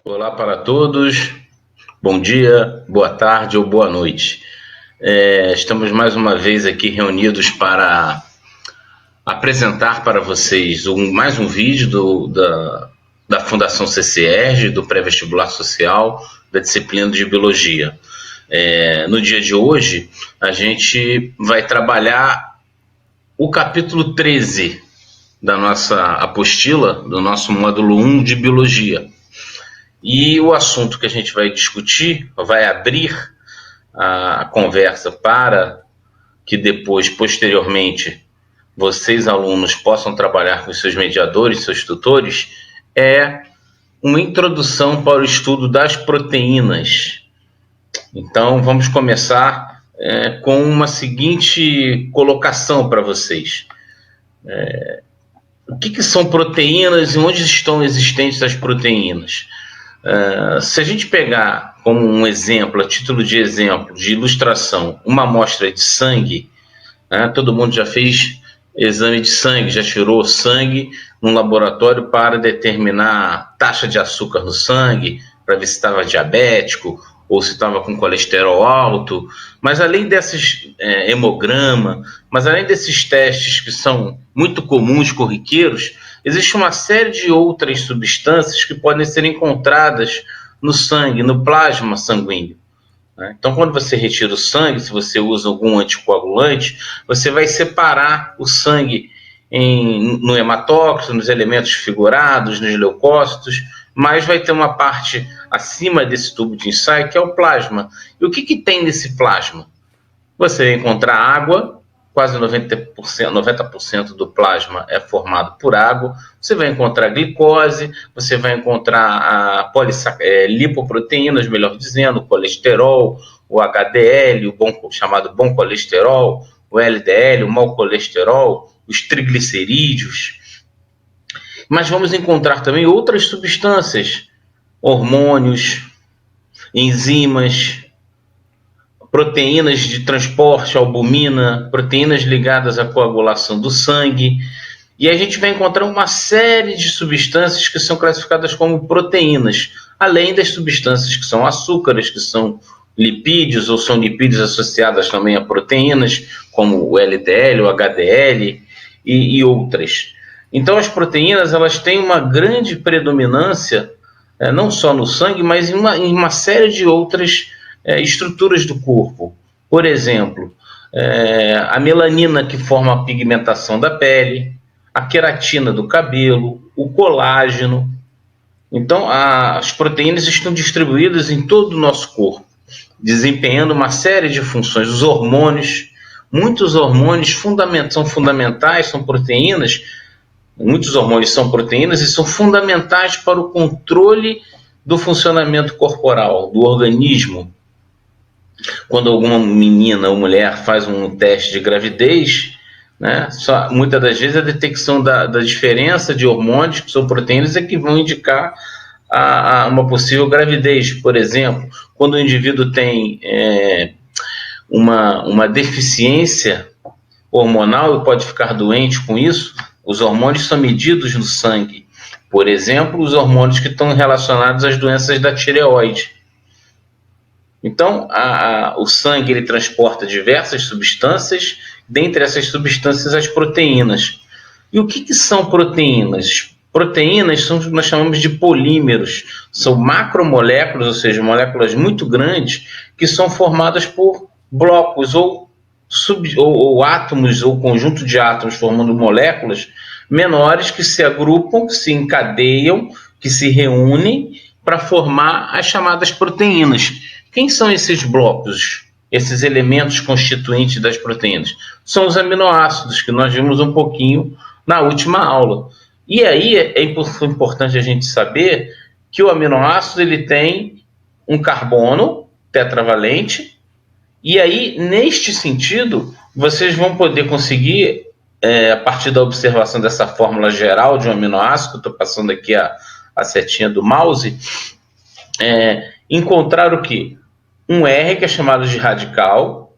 Olá para todos, bom dia, boa tarde ou boa noite. Estamos mais uma vez aqui reunidos para apresentar para vocês mais um vídeo da Fundação CCERJ, do Pré-Vestibular Social, da disciplina de Biologia. No dia de hoje, a gente vai trabalhar o capítulo 13 da nossa apostila, do nosso módulo 1 de Biologia. E o assunto que a gente vai discutir, vai abrir a conversa para que depois, posteriormente, vocês, alunos, possam trabalhar com seus mediadores, seus tutores, é uma introdução para o estudo das proteínas. Então, vamos começar com uma seguinte colocação para vocês. O que são proteínas e onde estão existentes as proteínas? Se a gente pegar como um exemplo, a título de exemplo, de ilustração, uma amostra de sangue, todo mundo já fez exame de sangue, já tirou sangue num laboratório para determinar taxa de açúcar no sangue, para ver se estava diabético ou se estava com colesterol alto. Mas além desses hemograma, mas além desses testes que são muito comuns, corriqueiros, existe uma série de outras substâncias que podem ser encontradas no sangue, no plasma sanguíneo. Então, quando você retira o sangue, se você usa algum anticoagulante, você vai separar o sangue no hematócrito, nos elementos figurados, nos leucócitos, mas vai ter uma parte acima desse tubo de ensaio que é o plasma. E o que tem nesse plasma? Você vai encontrar água, quase 90% do plasma é formado por água. Você vai encontrar glicose, você vai encontrar lipoproteínas, melhor dizendo, o colesterol, o HDL, chamado bom colesterol, o LDL, o mau colesterol, os triglicerídeos. Mas vamos encontrar também outras substâncias, hormônios, enzimas, proteínas de transporte, albumina, proteínas ligadas à coagulação do sangue. E a gente vai encontrar uma série de substâncias que são classificadas como proteínas, além das substâncias que são açúcares, que são lipídios ou são lipídios associadas também a proteínas, como o LDL, o HDL e outras. Então as proteínas elas têm uma grande predominância, não só no sangue, mas em uma série de outras estruturas do corpo. Por exemplo, a melanina que forma a pigmentação da pele, a queratina do cabelo, o colágeno. Então, as proteínas estão distribuídas em todo o nosso corpo, desempenhando uma série de funções. Os hormônios, muitos hormônios são fundamentais, são proteínas, muitos hormônios são proteínas e são fundamentais para o controle do funcionamento corporal, do organismo. Quando alguma menina ou mulher faz um teste de gravidez, muitas das vezes a detecção da diferença de hormônios, que são proteínas, é que vão indicar uma possível gravidez. Por exemplo, quando o indivíduo tem uma deficiência hormonal e pode ficar doente com isso, os hormônios são medidos no sangue. Por exemplo, os hormônios que estão relacionados às doenças da tireoide. Então, o sangue ele transporta diversas substâncias, dentre essas substâncias as proteínas. E o que são proteínas? Proteínas são o que nós chamamos de polímeros, são macromoléculas, ou seja, moléculas muito grandes, que são formadas por blocos ou átomos, ou conjunto de átomos formando moléculas menores que se agrupam, que se encadeiam, que se reúnem para formar as chamadas proteínas. Quem são esses blocos, esses elementos constituintes das proteínas? São os aminoácidos, que nós vimos um pouquinho na última aula. E aí é importante a gente saber que o aminoácido ele tem um carbono tetravalente, e aí, neste sentido, vocês vão poder conseguir, a partir da observação dessa fórmula geral de um aminoácido, estou passando aqui a setinha do mouse, encontrar o quê? Um R, que é chamado de radical,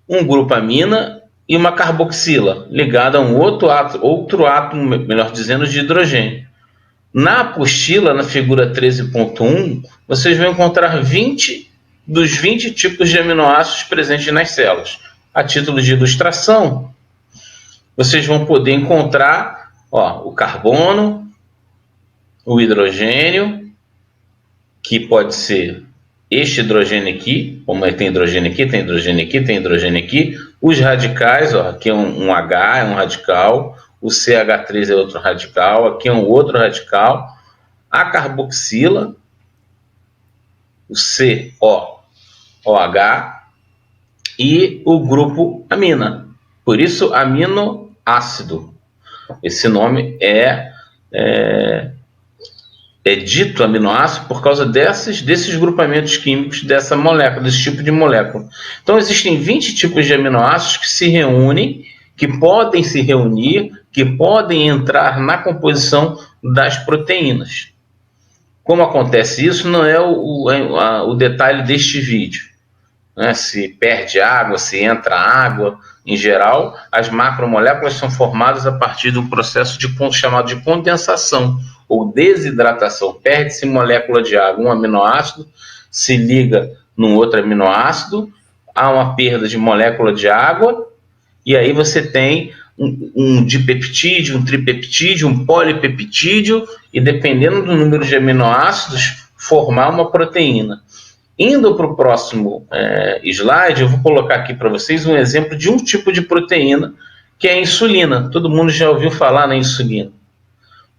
um grupo amina e uma carboxila, ligada a um outro átomo, melhor dizendo, de hidrogênio. Na apostila, na figura 13.1, vocês vão encontrar 20 dos 20 tipos de aminoácidos presentes nas células. A título de ilustração, vocês vão poder encontrar o carbono, o hidrogênio, que pode ser este hidrogênio aqui, como tem hidrogênio aqui, tem hidrogênio aqui, tem hidrogênio aqui, os radicais, aqui é um H, é um radical, o CH3 é outro radical, aqui é um outro radical, a carboxila, o COOH e o grupo amina. Por isso, aminoácido. Esse nome é dito aminoácido por causa desses grupamentos químicos dessa molécula, desse tipo de molécula. Então, existem 20 tipos de aminoácidos que se reúnem, que podem se reunir, que podem entrar na composição das proteínas. Como acontece isso, não é o detalhe deste vídeo. Né? Se perde água, se entra água, em geral, as macromoléculas são formadas a partir de um processo chamado de condensação ou desidratação. Perde-se molécula de água, um aminoácido se liga num outro aminoácido, há uma perda de molécula de água, e aí você tem um dipeptídeo, um tripeptídeo, um polipeptídeo, e dependendo do número de aminoácidos, formar uma proteína. Indo para o próximo slide, eu vou colocar aqui para vocês um exemplo de um tipo de proteína, que é a insulina. Todo mundo já ouviu falar na insulina,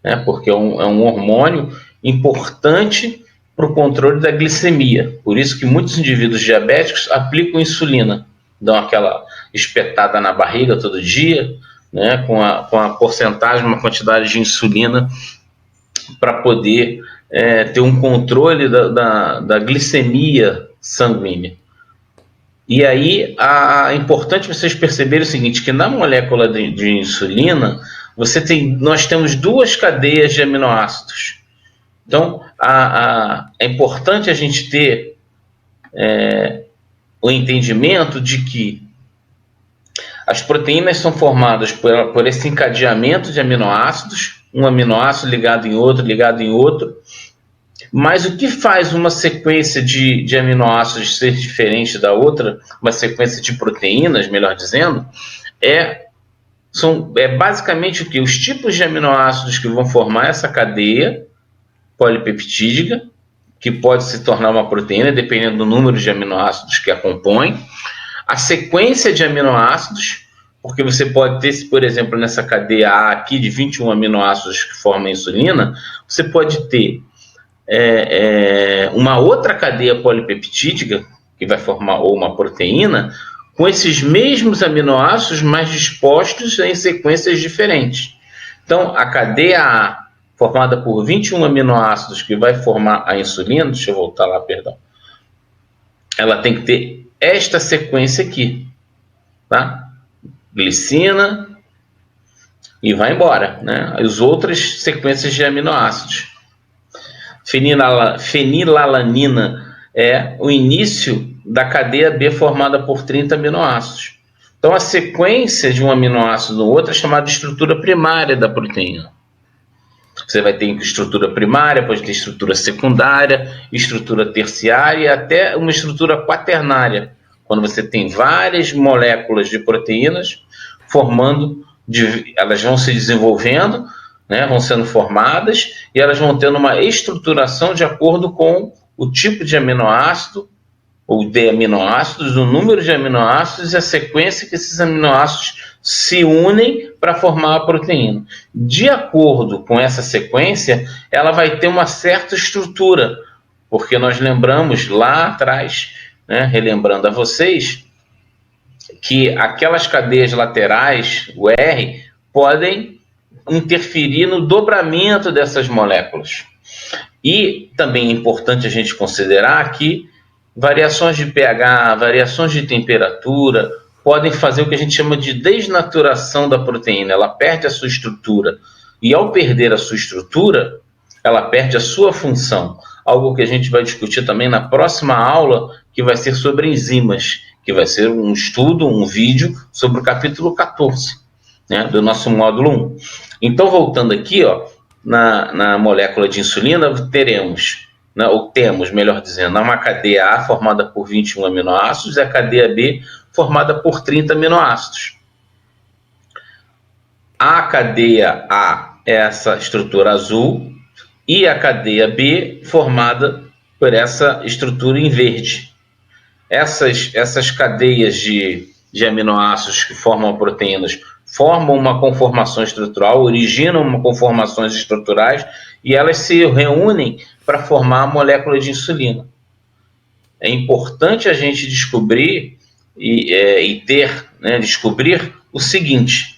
né? Porque é um hormônio importante para o controle da glicemia. Por isso que muitos indivíduos diabéticos aplicam insulina, dão aquela espetada na barriga todo dia, né? com a porcentagem, uma quantidade de insulina para poder ter um controle da glicemia sanguínea. E aí, é importante vocês perceberem o seguinte, que na molécula de insulina, nós temos duas cadeias de aminoácidos. Então, é importante a gente ter o entendimento de que as proteínas são formadas por esse encadeamento de aminoácidos, um aminoácido ligado em outro, mas o que faz uma sequência de aminoácidos ser diferente da outra, uma sequência de proteínas, melhor dizendo, é basicamente o que? Os tipos de aminoácidos que vão formar essa cadeia polipeptídica, que pode se tornar uma proteína, dependendo do número de aminoácidos que a compõem, a sequência de aminoácidos, porque você pode ter, por exemplo, nessa cadeia A aqui de 21 aminoácidos que formam a insulina, você pode ter uma outra cadeia polipeptídica, que vai formar uma proteína, com esses mesmos aminoácidos, mas dispostos em sequências diferentes. Então, a cadeia A, formada por 21 aminoácidos, que vai formar a insulina, deixa eu voltar lá, perdão, ela tem que ter esta sequência aqui, tá? Glicina e vai embora, né? As outras sequências de aminoácidos. Fenilalanina é o início da cadeia B formada por 30 aminoácidos. Então, a sequência de um aminoácido no outro é chamada de estrutura primária da proteína. Você vai ter estrutura primária, pode ter estrutura secundária, estrutura terciária e até uma estrutura quaternária, quando você tem várias moléculas de proteínas formando, elas vão se desenvolvendo, né, vão sendo formadas e elas vão tendo uma estruturação de acordo com o tipo de aminoácido ou de aminoácidos, o número de aminoácidos e a sequência que esses aminoácidos se unem para formar a proteína. De acordo com essa sequência, ela vai ter uma certa estrutura, porque nós lembramos lá atrás, né, relembrando a vocês, que aquelas cadeias laterais, o R, podem interferir no dobramento dessas moléculas. E também é importante a gente considerar que variações de pH, variações de temperatura, podem fazer o que a gente chama de desnaturação da proteína. Ela perde a sua estrutura. E ao perder a sua estrutura, ela perde a sua função. Algo que a gente vai discutir também na próxima aula, que vai ser sobre enzimas, que vai ser um estudo, um vídeo sobre o capítulo 14, né, do nosso módulo 1. Então, voltando aqui, na molécula de insulina, teremos, né, ou temos, melhor dizendo, uma cadeia A formada por 21 aminoácidos e a cadeia B formada por 30 aminoácidos. A cadeia A é essa estrutura azul e a cadeia B formada por essa estrutura em verde. Essas cadeias de aminoácidos que formam proteínas formam uma conformação estrutural, originam conformações estruturais e elas se reúnem para formar a molécula de insulina. É importante a gente descobrir descobrir o seguinte,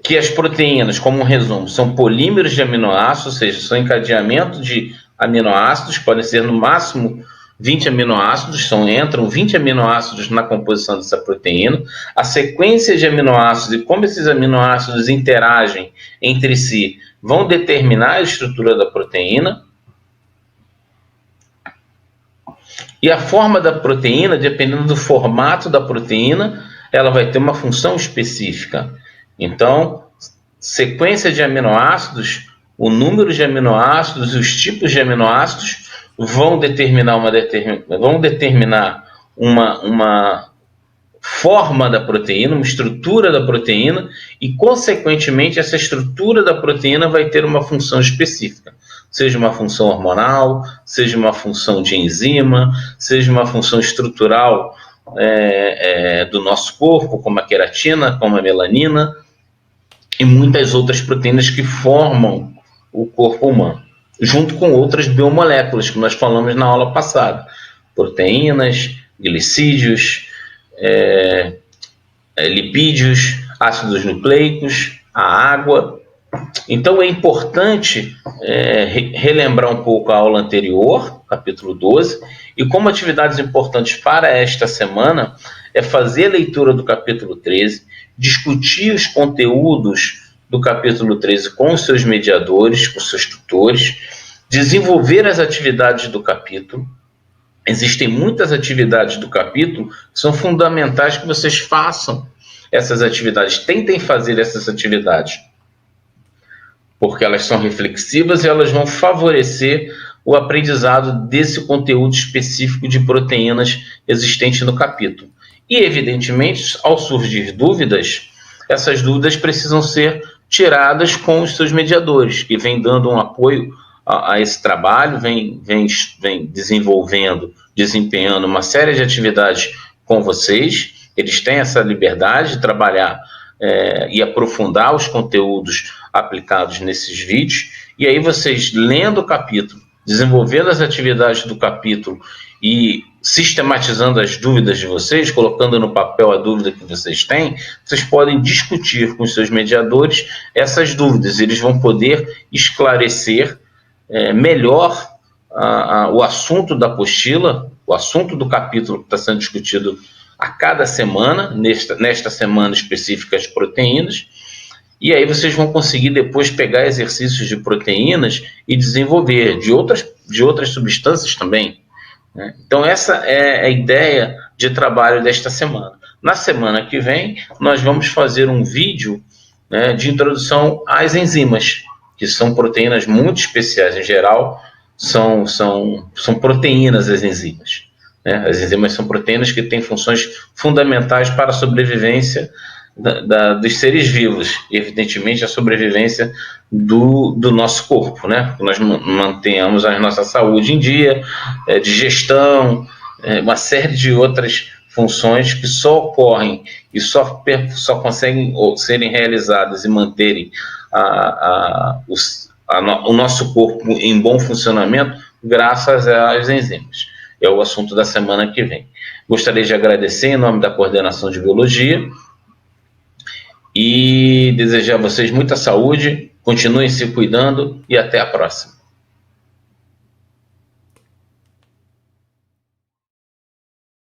que as proteínas, como um resumo, são polímeros de aminoácidos, ou seja, são encadeamento de aminoácidos, podem ser no máximo 20 aminoácidos, entram 20 aminoácidos na composição dessa proteína. A sequência de aminoácidos e como esses aminoácidos interagem entre si vão determinar a estrutura da proteína. E a forma da proteína, dependendo do formato da proteína, ela vai ter uma função específica. Então, sequência de aminoácidos, o número de aminoácidos e os tipos de aminoácidos vão determinar uma forma da proteína, uma estrutura da proteína e, consequentemente, essa estrutura da proteína vai ter uma função específica, seja uma função hormonal, seja uma função de enzima, seja uma função estrutural do nosso corpo, como a queratina, como a melanina e muitas outras proteínas que formam o corpo humano, junto com outras biomoléculas que nós falamos na aula passada, proteínas, glicídios, lipídios, ácidos nucleicos, a água. Então é importante relembrar um pouco a aula anterior, capítulo 12, e como atividades importantes para esta semana é fazer a leitura do capítulo 13, discutir os conteúdos do capítulo 13 com os seus mediadores, com os seus tutores, desenvolver as atividades do capítulo. Existem muitas atividades do capítulo que são fundamentais que vocês façam essas atividades, tentem fazer essas atividades, porque elas são reflexivas e elas vão favorecer o aprendizado desse conteúdo específico de proteínas existente no capítulo. E, evidentemente, ao surgir dúvidas, essas dúvidas precisam ser tiradas com os seus mediadores, que vêm dando um apoio a esse trabalho, vem desempenhando uma série de atividades com vocês. Eles têm essa liberdade de trabalhar e aprofundar os conteúdos aplicados nesses vídeos. E aí vocês, lendo o capítulo, desenvolvendo as atividades do capítulo e sistematizando as dúvidas de vocês, colocando no papel a dúvida que vocês têm, vocês podem discutir com os seus mediadores essas dúvidas. Eles vão poder esclarecer melhor o assunto da apostila, o assunto do capítulo que está sendo discutido a cada semana, nesta semana específica as proteínas, e aí vocês vão conseguir depois pegar exercícios de proteínas e desenvolver de outras substâncias também, né? Então essa é a ideia de trabalho desta semana. Na semana que vem nós vamos fazer um vídeo, né, de introdução às enzimas, que são proteínas muito especiais. Em geral são proteínas as enzimas, né? As enzimas são proteínas que têm funções fundamentais para a sobrevivência dos seres vivos e, evidentemente, a sobrevivência do nosso corpo, né? Que nós mantenhamos a nossa saúde em dia, digestão, uma série de outras funções que só ocorrem e só conseguem serem realizadas e manterem o nosso corpo em bom funcionamento graças às enzimas. É o assunto da semana que vem. Gostaria de agradecer em nome da Coordenação de Biologia e desejar a vocês muita saúde, continuem se cuidando e até a próxima.